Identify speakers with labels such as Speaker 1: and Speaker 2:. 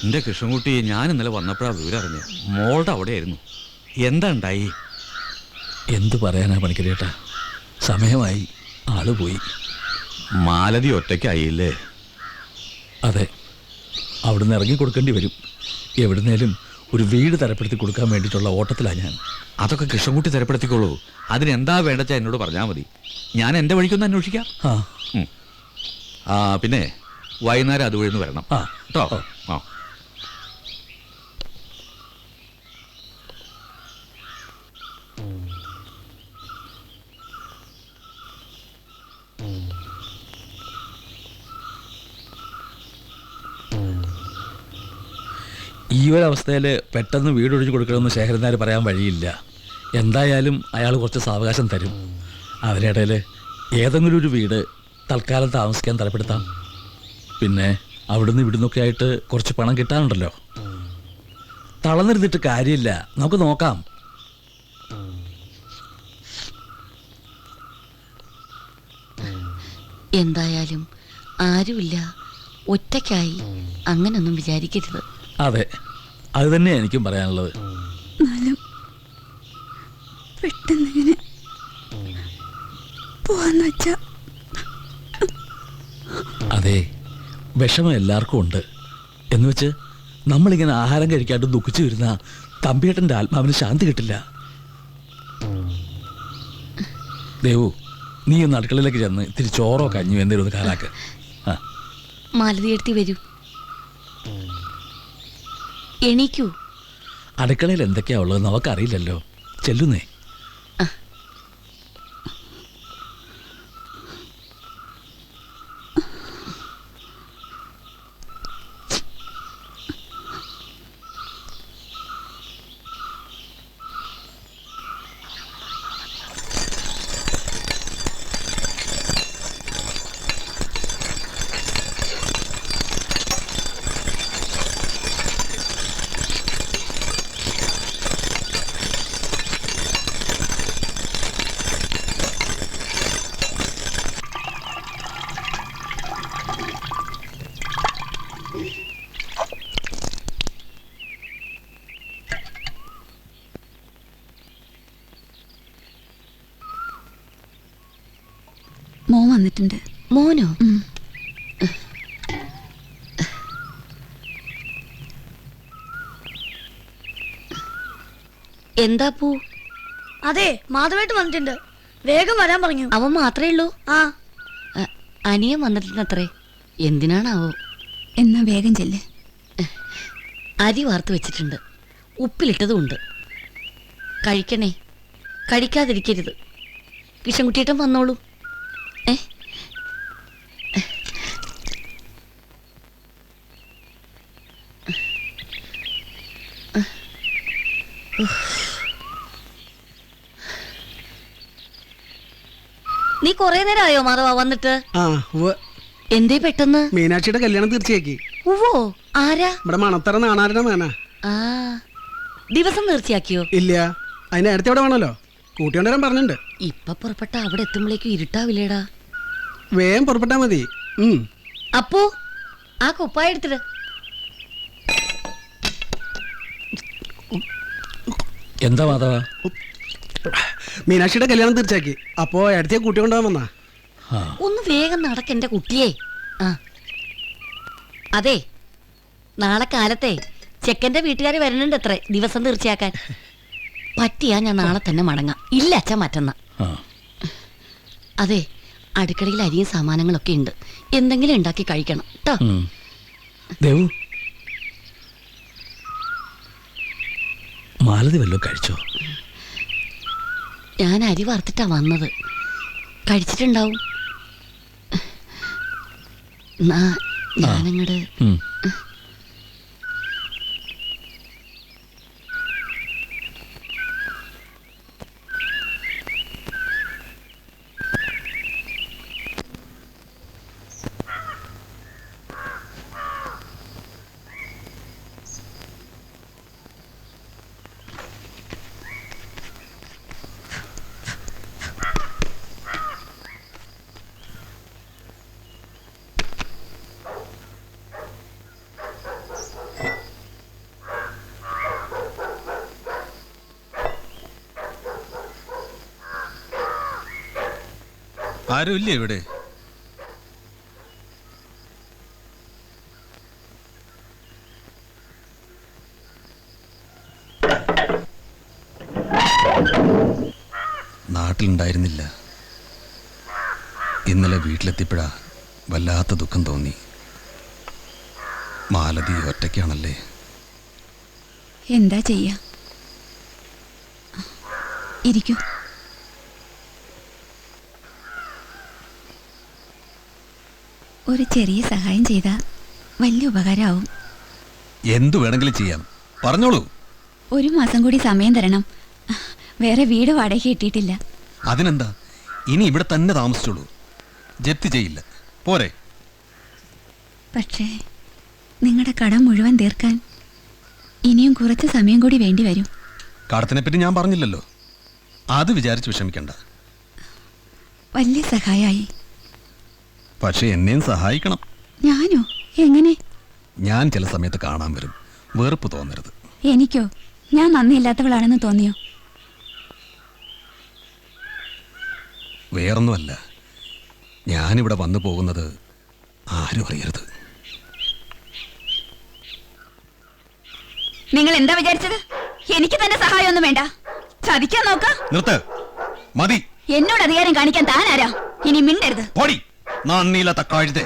Speaker 1: എൻ്റെ കൃഷ്ണൻകുട്ടി ഞാൻ ഇന്നലെ വന്നപ്പോഴാണ് വിവരം അറിഞ്ഞു. മോളുടെ അവിടെയായിരുന്നു. എന്താ ഉണ്ടായി?
Speaker 2: എന്തു പറയാനാ പണിക്കരേട്ടാ, സമയമായി, ആള് പോയി.
Speaker 1: മാലതി ഒറ്റയ്ക്കായില്ലേ?
Speaker 2: അതെ, അവിടുന്ന് ഇറങ്ങി കൊടുക്കേണ്ടി വരും. എവിടുന്നേലും ഒരു വീട് തരപ്പെടുത്തി കൊടുക്കാൻ വേണ്ടിയിട്ടുള്ള ഓട്ടത്തിലാണ് ഞാൻ.
Speaker 1: അതൊക്കെ കൃഷ്ണൻകുട്ടി തരപ്പെടുത്തിക്കോളൂ. അതിനെന്താ വേണ്ടച്ചാ എന്നോട് പറഞ്ഞാൽ മതി. ഞാൻ എൻ്റെ വഴിക്കൊന്ന് അന്വേഷിക്കാം. പിന്നെ വൈകുന്നേരം അതുവഴി നിന്ന് വരണം കേട്ടോ.
Speaker 2: ഈ ഒരവസ്ഥയിൽ പെട്ടെന്ന് വീടൊഴിഞ്ഞു കൊടുക്കണമെന്ന് ശേഖരനാർ പറയാൻ വഴിയില്ല. എന്തായാലും അയാൾ കുറച്ച് സാവകാശം തരും. അതിനിടയിൽ ഏതെങ്കിലും ഒരു വീട് തൽക്കാലം താമസിക്കാൻ തരപ്പെടുത്താം. പിന്നെ അവിടുന്ന് ഇവിടുന്നൊക്കെ ആയിട്ട് കുറച്ച് പണം കിട്ടാനുണ്ടല്ലോ. തളർന്നിരുന്നിട്ട് കാര്യമില്ല, നമുക്ക് നോക്കാം.
Speaker 3: എന്തായാലും ആരുമില്ല, ഒറ്റയ്ക്കായി അങ്ങനൊന്നും വിചാരിക്കരുത്.
Speaker 2: അതെ, അത് തന്നെയാണ് എനിക്കും പറയാനുള്ളത്.
Speaker 4: പെട്ടെന്നിങ്ങനെ പോവാന്ന് വെച്ചാ.
Speaker 2: അതെ, വിഷമം എല്ലാവർക്കും ഉണ്ട്. എന്നുവെച്ച് നമ്മളിങ്ങനെ ആഹാരം കഴിക്കാണ്ട് ദുഃഖിച്ചു വരുന്ന തമ്പിയേട്ടൻ്റെ ആത്മാവിന് ശാന്തി കിട്ടില്ല. ദേവു, നീ ഒന്ന് അടുക്കളയിലേക്ക് ചെന്ന് ഇത്തിരി ചോറോ കഞ്ഞോ എന്തേലും ഒന്ന് കാലാക്ക്.
Speaker 3: മാലതി എടുത്തി വരൂ, എണീക്കൂ.
Speaker 2: അടുക്കളയിൽ എന്തൊക്കെയാ ഉള്ളത് നമുക്കറിയില്ലല്ലോ. ചെല്ലുന്നേ.
Speaker 4: മോൻ വന്നിട്ടുണ്ട്.
Speaker 3: മോനോ? എന്താ പൂ?
Speaker 5: അതെ, മാധവേട്ട് വന്നിട്ടുണ്ട്. വേഗം വരാൻ പറഞ്ഞു.
Speaker 3: അവൻ മാത്രമേ ഉള്ളൂ?
Speaker 5: ആ,
Speaker 3: അനിയൻ വന്നിട്ടുണ്ടത്രേ. എന്തിനാണാവോ?
Speaker 4: എന്നാ വേഗം ചെല്ല്.
Speaker 3: അരി വാർത്ത് വെച്ചിട്ടുണ്ട്, ഉപ്പിലിട്ടതുമുണ്ട്. കഴിക്കണേ, കഴിക്കാതിരിക്കരുത്. കിഷൻകുട്ടിയേട്ടൻ വന്നോളൂ. നീ കൊറേ നേരമായോ മാധവ വന്നിട്ട്? എന്തേ പെട്ടെന്ന്?
Speaker 6: മീനാക്ഷിയുടെ കല്യാണം തീർച്ചയാക്കി.
Speaker 3: ഓ, ആരാ?
Speaker 6: ഇവിടെ മണത്തറ നാണാരുടെ മേനാ.
Speaker 3: ദിവസം തീർച്ചയാക്കിയോ?
Speaker 6: ഇല്ല, അതിന് നേരത്തെ അവിടെ വേണമല്ലോ. കൂട്ടിക്കൊണ്ടുവരാൻ പറഞ്ഞിട്ടുണ്ട്.
Speaker 3: ഇപ്പൊ പുറപ്പെട്ട അവിടെ എത്തുമ്പോഴേക്കും ഇരുട്ടാവില്ലേടാ?
Speaker 6: വേഗം പുറപ്പെട്ടാ മതി.
Speaker 3: അപ്പോ ആ കുപ്പായ എടുത്തിട്ട്.
Speaker 2: എന്താ മാധവ?
Speaker 6: മീനാക്ഷിയുടെ കല്യാണം തീർച്ചയാക്കി. അപ്പോ അടുത്തേ കൂട്ടിക്കൊണ്ടുപോകാൻ വന്നാ.
Speaker 3: ഒന്ന് വേഗം നടക്കെന്റെ കുട്ടിയെ. അതെ, നാളെ കാലത്തെ ചെക്കന്റെ വീട്ടുകാര് വരുന്നുണ്ട് അത്രേ ദിവസം തീർച്ചയാക്കാൻ. പറ്റിയാ ഞാൻ നാളെ തന്നെ മടങ്ങാം. ഇല്ല അച്ഛ, മറ്റന്നാ. അതെ, അടുക്കളയിൽ അരിയും സാമാനങ്ങളൊക്കെ ഉണ്ട്. എന്തെങ്കിലും ഉണ്ടാക്കി കഴിക്കണം കേട്ടോ.
Speaker 2: ദേവു, മാലതി വല്ലോ കഴിച്ചോ?
Speaker 3: ഞാൻ അരി വറുത്തിട്ടാ വന്നത്. കഴിച്ചിട്ടുണ്ടാവും. ഞാനങ്ങട്
Speaker 7: ആരുമില്ലേ ഇവിടെ? നാട്ടിലുണ്ടായിരുന്നില്ല. ഇന്നലെ വീട്ടിലെത്തിയപ്പോഴാ വല്ലാത്ത ദുഃഖം തോന്നി. മാലതി ഒറ്റയ്ക്കാണല്ലേ.
Speaker 4: എന്താ ചെയ്യാ? ഇരിക്കൂ. ഒരു ചെറിയ സഹായം ചെയ്താ വലിയ ഉപകാരമാവും.
Speaker 7: എന്തു വേണമെങ്കിലും ചെയ്യാം, പറഞ്ഞോളൂ.
Speaker 4: 1 മാസം കൂടി സമയം തരണം. വേറെ വീട് വാടക കിട്ടിയിട്ടില്ല.
Speaker 7: അതിനെന്താ, ഇനി ഇവിടെ തന്നെ താമസിച്ചോളൂ. ജപ്തി ചെയ്യില്ല, പോരെ?
Speaker 4: പക്ഷേ നിങ്ങളുടെ കടം മുഴുവൻ തീർക്കാൻ ഇനിയും കുറച്ച് സമയം കൂടി വേണ്ടി വരും.
Speaker 7: കടത്തിനെ പറ്റി ഞാൻ പറഞ്ഞില്ലല്ലോ, അത് വിചാരിച്ച് വിഷമിക്കണ്ട.
Speaker 4: വലിയ സഹായമായി.
Speaker 7: പക്ഷെ എന്നെയും സഹായിക്കണം.
Speaker 4: ഞാനോ? എങ്ങനെ?
Speaker 7: ഞാൻ ചില സമയത്ത് കാണാൻ വരും. വെറുപ്പ് തോന്നരുത്.
Speaker 4: എനിക്കോ? ഞാൻ നന്ദിയില്ലാത്തവളാണെന്ന് തോന്നിയോ?
Speaker 7: വേറൊന്നുമല്ല, ഞാനിവിടെ വന്നു പോകുന്നത് ആരും അറിയരുത്.
Speaker 4: നിങ്ങൾ എന്താ വിചാരിച്ചത്? എനിക്ക് തന്നെ സഹായമൊന്നും വേണ്ട. ചതിക്കാൻ നോക്ക.
Speaker 7: നിർത്ത്, മതി.
Speaker 4: എന്നോട് അധികാരം കാണിക്കാൻ താനാരാ? ഇനി മിണ്ടരുത്.
Speaker 7: പൊടി, നന്ദിയില്ലാത്ത കഴുതേ.